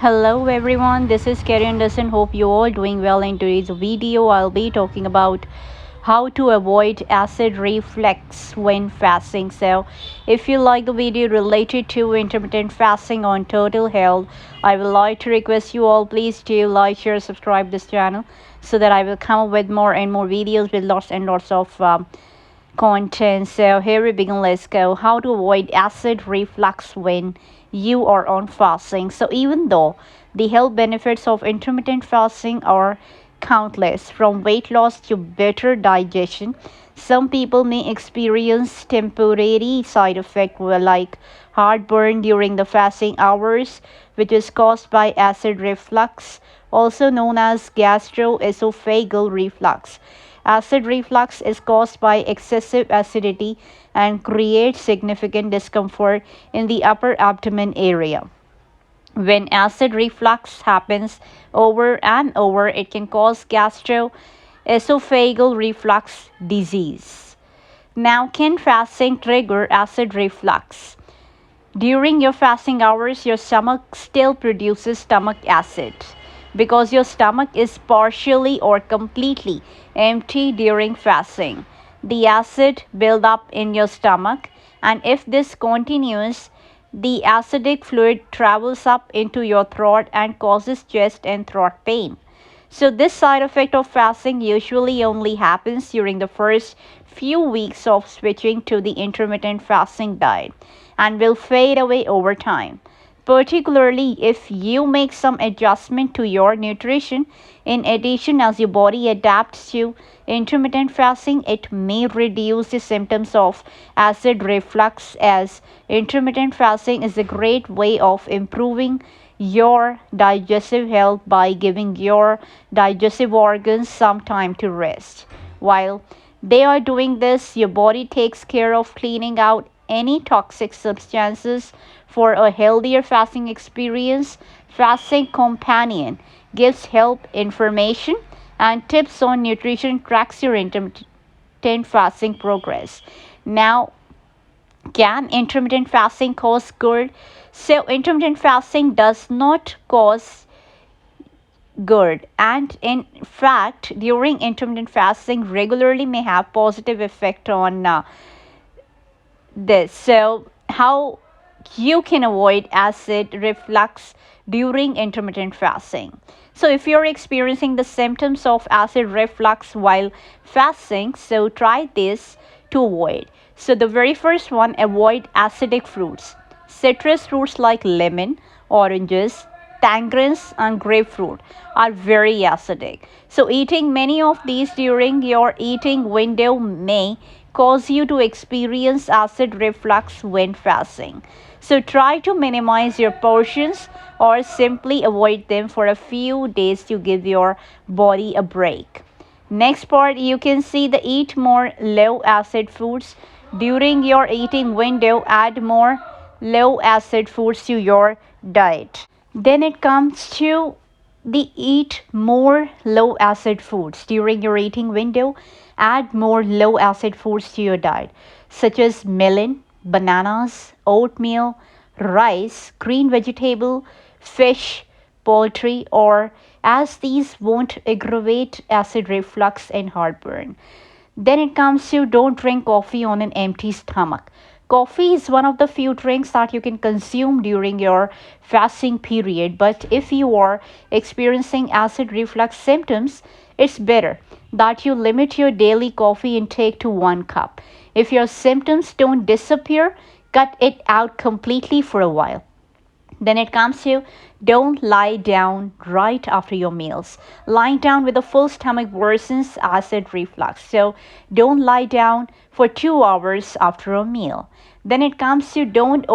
Hello everyone, this is Kerry Anderson. Hope you all doing well. In today's video, I'll be talking about how to avoid acid reflux when fasting. So, if you like the video related to intermittent fasting on total health, I would like to request you all please do like, share, subscribe this channel so that I will come up with more and more videos with lots and lots of content. So here we begin. Let's go. How to avoid acid reflux when you are on fasting. So even though the health benefits of intermittent fasting are countless, from weight loss to better digestion, some people may experience temporary side effects like heartburn during the fasting hours, which is caused by acid reflux, also known as gastroesophageal reflux. Acid reflux is caused by excessive acidity and creates significant discomfort in the upper abdomen area. When acid reflux happens over and over, it can cause gastroesophageal reflux disease. Now, can fasting trigger acid reflux? During your fasting hours, your stomach still produces stomach acid because your stomach is partially or completely empty during fasting. The acid build up in your stomach, and if this continues, the acidic fluid travels up into your throat and causes chest and throat pain. So, this side effect of fasting usually only happens during the first few weeks of switching to the intermittent fasting diet and will fade away over time, particularly if you make some adjustment to your nutrition. In addition, as your body adapts to intermittent fasting, it may reduce the symptoms of acid reflux, as intermittent fasting is a great way of improving your digestive health by giving your digestive organs some time to rest. While they are doing this, your body takes care of cleaning out any toxic substances. For a healthier fasting experience, Fasting Companion gives help, information, and tips on nutrition, tracks your intermittent fasting progress. Now, can intermittent fasting cause GERD? So, intermittent fasting does not cause GERD, and in fact, during intermittent fasting, regularly may have positive effect on this. So, how you can avoid acid reflux during intermittent fasting. So, if you're experiencing the symptoms of acid reflux while fasting, so try this to avoid. So, the very first one, avoid acidic fruits. Citrus fruits like lemon, oranges, tangerines, and grapefruit are very acidic. So, eating many of these during your eating window may cause you to experience acid reflux when fasting. So, try to minimize your portions or simply avoid them for a few days to give your body a break. Next part, you can see the eat more low acid foods during your eating window. Add more low acid foods to your diet. Then it comes to the eat more low acid foods during your eating window. Add more low acid foods to your diet, such as melon, bananas, oatmeal, rice, green vegetable, fish, poultry, or as these won't aggravate acid reflux and heartburn. Then it comes to don't drink coffee on an empty stomach. Coffee is one of the few drinks that you can consume during your fasting period, but if you are experiencing acid reflux symptoms, it's better that you limit your daily coffee intake to 1 cup. If your symptoms don't disappear, cut it out completely for a while. Then it comes to don't lie down right after your meals. Lying down with a full stomach worsens acid reflux. So don't lie down for 2 hours after a meal. Then it comes to don't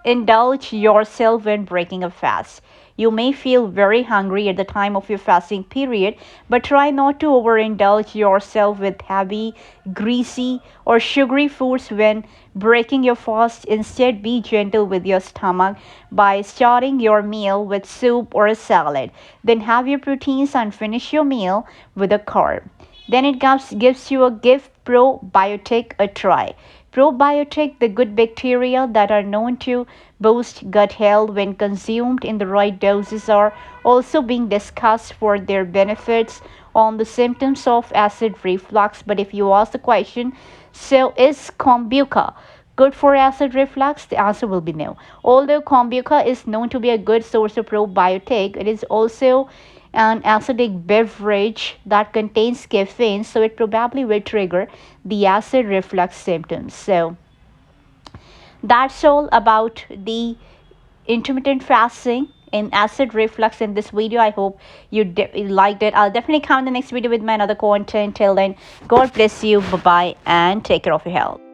indulge yourself when breaking a fast. You may feel very hungry at the time of your fasting period, but try not to overindulge yourself with heavy, greasy, or sugary foods when breaking your fast. Instead, be gentle with your stomach by starting your meal with soup or a salad. Then have your proteins and finish your meal with a carb. Then it gives you a gift probiotic a try. Probiotic, the good bacteria that are known to boost gut health when consumed in the right doses, are also being discussed for their benefits on the symptoms of acid reflux. But if you ask the question, so is kombucha good for acid reflux? The answer will be no. Although kombucha is known to be a good source of probiotic, it is also an acidic beverage that contains caffeine, so it probably will trigger the acid reflux symptoms. So that's all about the intermittent fasting in acid reflux in this video. I hope you liked it. I'll definitely come in the next video with my another content. Till then, God bless you. Bye bye, and take care of your health.